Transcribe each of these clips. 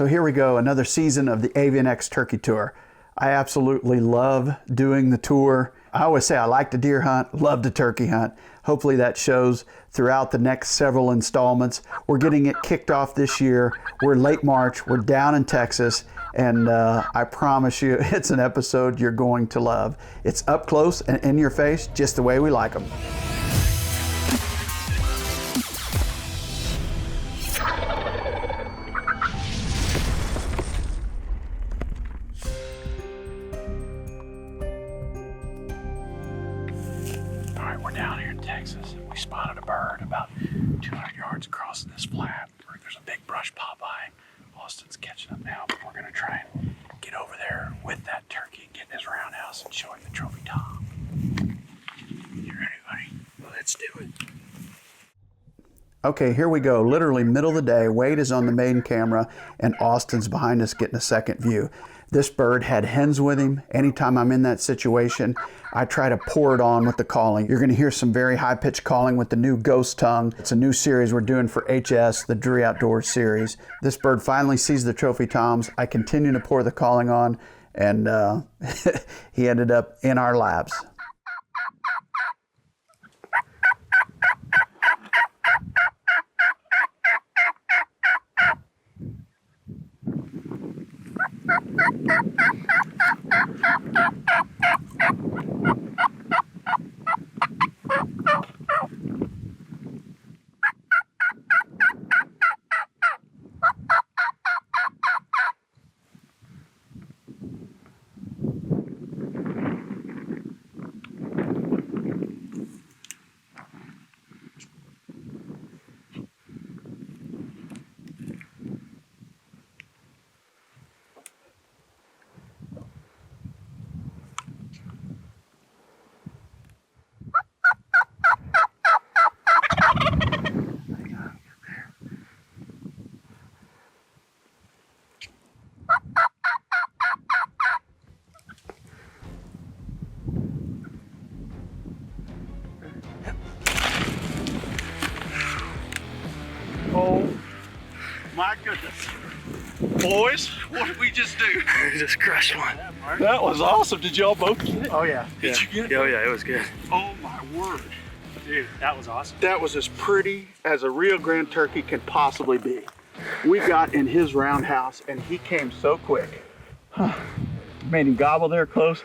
So here we go, another season of the Avian-X turkey tour. I absolutely love doing the tour. I always say I like to deer hunt, love to turkey hunt. Hopefully that shows throughout the next several installments. We're getting it kicked off this year. We're late March, we're down in Texas, and I promise you it's an episode you're going to love. It's up close and in your face, just the way we like them. We're down here in Texas. We spotted a bird about 200 yards across this flat. There's a big brush popeye. Austin's catching up now, but we're gonna try and get over there with that turkey, get in his roundhouse and show him the trophy tom. You ready, buddy? Let's do it. Okay, here we go. Literally middle of the day. Wade is on the main camera and Austin's behind us getting a second view. This bird had hens with him. Anytime I'm in that situation, I try to pour it on with the calling. You're gonna hear some very high-pitched calling with the new ghost tongue. It's a new series we're doing for HS, the Drury Outdoors series. This bird finally sees the trophy toms. I continue to pour the calling on, and he ended up in our labs. Oh my goodness. Boys, what did we just do? We just crushed one. That was awesome. Did y'all both get it? Oh yeah. Did you get it? Oh yeah, it was good. Oh my word. Dude, that was awesome. That was as pretty as a Rio Grande turkey can possibly be. We got in his roundhouse and he came so quick. Made him gobble there close.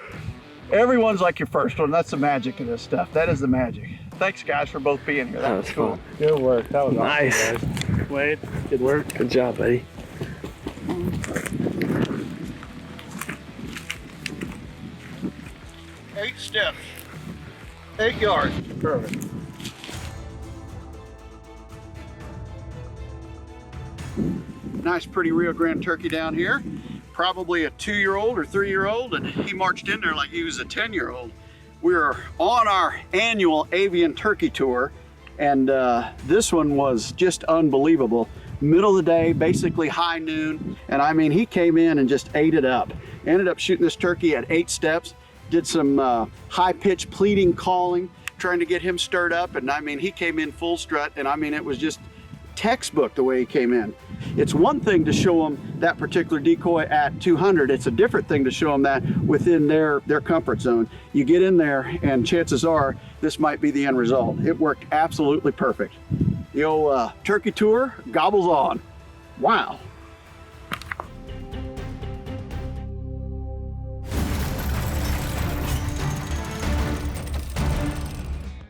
Everyone's like your first one. That's the magic of this stuff. That is the magic. Thanks guys for both being here. That was cool. Fun. Good work. That was Nice. awesome, guys. Wade, good work. Good job, buddy. Eight steps, 8 yards. Perfect. Nice pretty Rio Grande turkey down here. Probably a 2-year-old or 3-year-old, and he marched in there like he was a 10-year-old. We are on our annual avian turkey tour, and this one was just unbelievable. Middle of the day, basically high noon, and I mean, he came in and just ate it up. Ended up shooting this turkey at 8 steps, did some high-pitched pleading calling, trying to get him stirred up, and I mean, he came in full strut, and I mean, it was just textbook the way he came in. It's one thing to show them that particular decoy at 200. It's a different thing to show them that within their comfort zone. You get in there and chances are this might be the end result. It worked absolutely perfect. The old turkey tour gobbles on. Wow.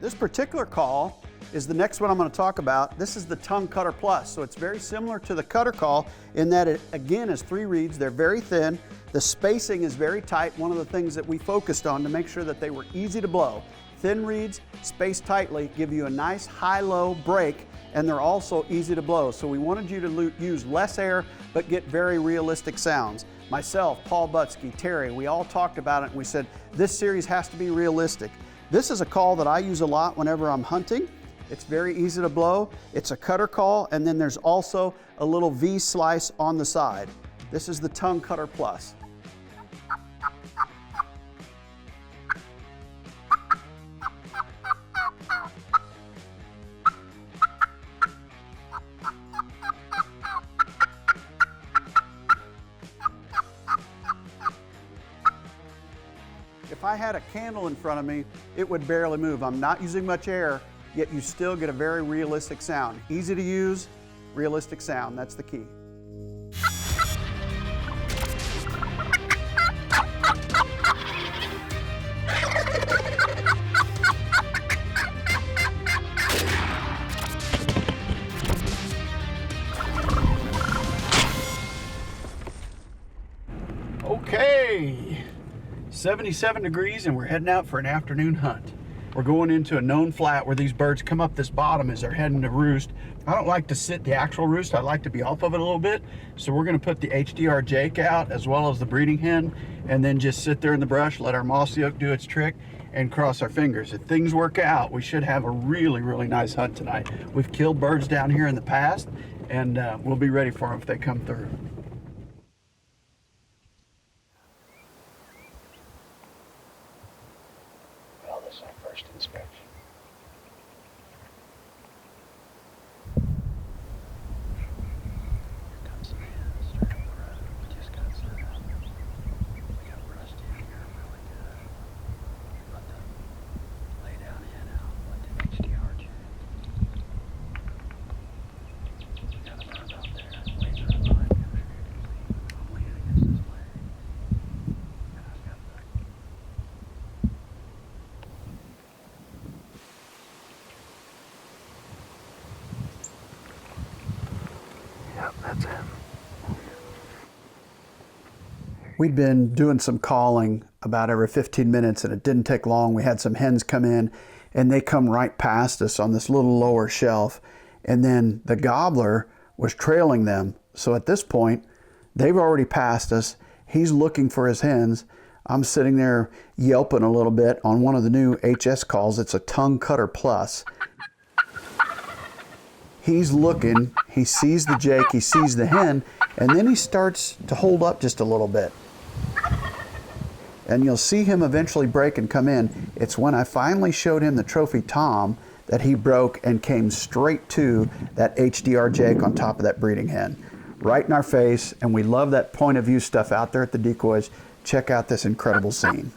This particular call is the next one I'm going to talk about. This is the Tongue Cutter Plus. So it's very similar to the Cutter Call in that it again is 3 reeds. They're very thin. The spacing is very tight. One of the things that we focused on to make sure that they were easy to blow. Thin reeds, spaced tightly, give you a nice high-low break, and they're also easy to blow. So we wanted you to use less air, but get very realistic sounds. Myself, Paul Butsky, Terry, we all talked about it and we said, this series has to be realistic. This is a call that I use a lot whenever I'm hunting. It's very easy to blow. It's a cutter call, and then there's also a little V slice on the side. This is the Tongue Cutter Plus. had a candle in front of me, it would barely move. I'm not using much air, yet you still get a very realistic sound. Easy to use, realistic sound, that's the key. Okay, 77 degrees and we're heading out for an afternoon hunt. We're going into a known flat where these birds come up this bottom as they're heading to roost. I don't like to sit the actual roost, I like to be off of it a little bit. So we're gonna put the HDR Jake out as well as the breeding hen and then just sit there in the brush, let our mossy oak do its trick and cross our fingers. If things work out, we should have a really, really nice hunt tonight. We've killed birds down here in the past and we'll be ready for them if they come through. Well, this is our first inspection. That's it. We'd been doing some calling about every 15 minutes and it didn't take long. We had some hens come in and they come right past us on this little lower shelf. And then the gobbler was trailing them. So at this point, they've already passed us. He's looking for his hens. I'm sitting there yelping a little bit on one of the new HS calls. It's a tongue cutter plus. He's looking, he sees the Jake, he sees the hen, and then he starts to hold up just a little bit. And you'll see him eventually break and come in. It's when I finally showed him the trophy Tom that he broke and came straight to that HDR Jake on top of that breeding hen. Right in our face, and we love that point of view stuff out there at the decoys. Check out this incredible scene.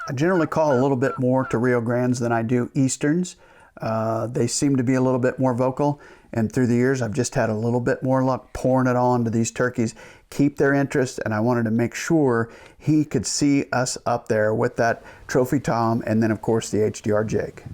I generally call a little bit more to Rio Grandes than I do Easterns. They seem to be a little bit more vocal, and through the years I've just had a little bit more luck pouring it on to these turkeys, keep their interest, and I wanted to make sure he could see us up there with that trophy Tom and then of course the HDR Jake.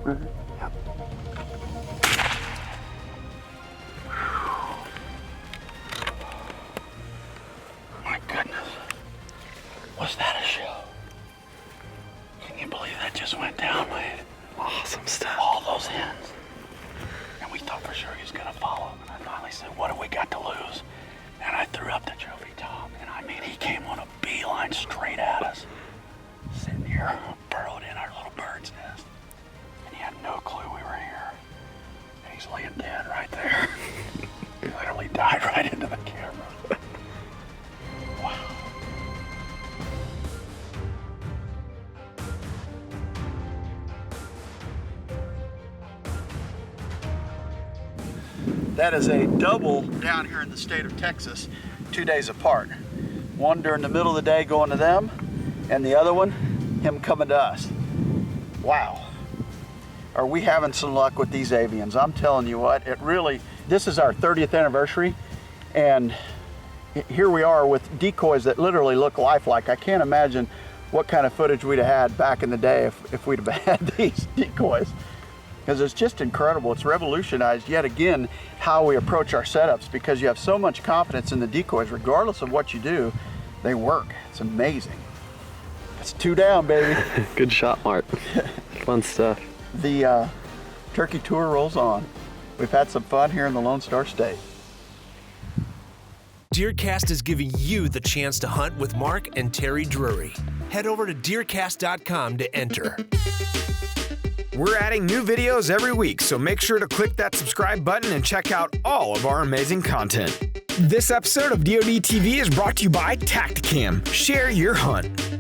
Yep. My goodness. Was that a show? Can you believe that just went down, man? Awesome stuff. All those hens. And we thought for sure he was going to follow. And I finally said, what have we got to lose? And I threw up the trophy Tom. And I mean, he came on a beeline straight at us. Sitting here, burrowed in our little bird's nest. And he had no clue we were here. And he's laying dead right there. He literally died right into the camera. Wow. That is a double down here in the state of Texas, 2 days apart. One during the middle of the day going to them, and the other one, him coming to us. Wow. Are we having some luck with these avians? I'm telling you what, this is our 30th anniversary, and here we are with decoys that literally look lifelike. I can't imagine what kind of footage we'd have had back in the day if we'd have had these decoys, because it's just incredible. It's revolutionized yet again how we approach our setups, because you have so much confidence in the decoys. Regardless of what you do, they work. It's amazing. It's 2 down, baby. Good shot, Mark. Fun stuff. The turkey tour rolls on. We've had some fun here in the Lone Star State. DeerCast is giving you the chance to hunt with Mark and Terry Drury. Head over to DeerCast.com to enter. We're adding new videos every week, so make sure to click that subscribe button and check out all of our amazing content. This episode of DoD TV is brought to you by Tacticam. Share your hunt.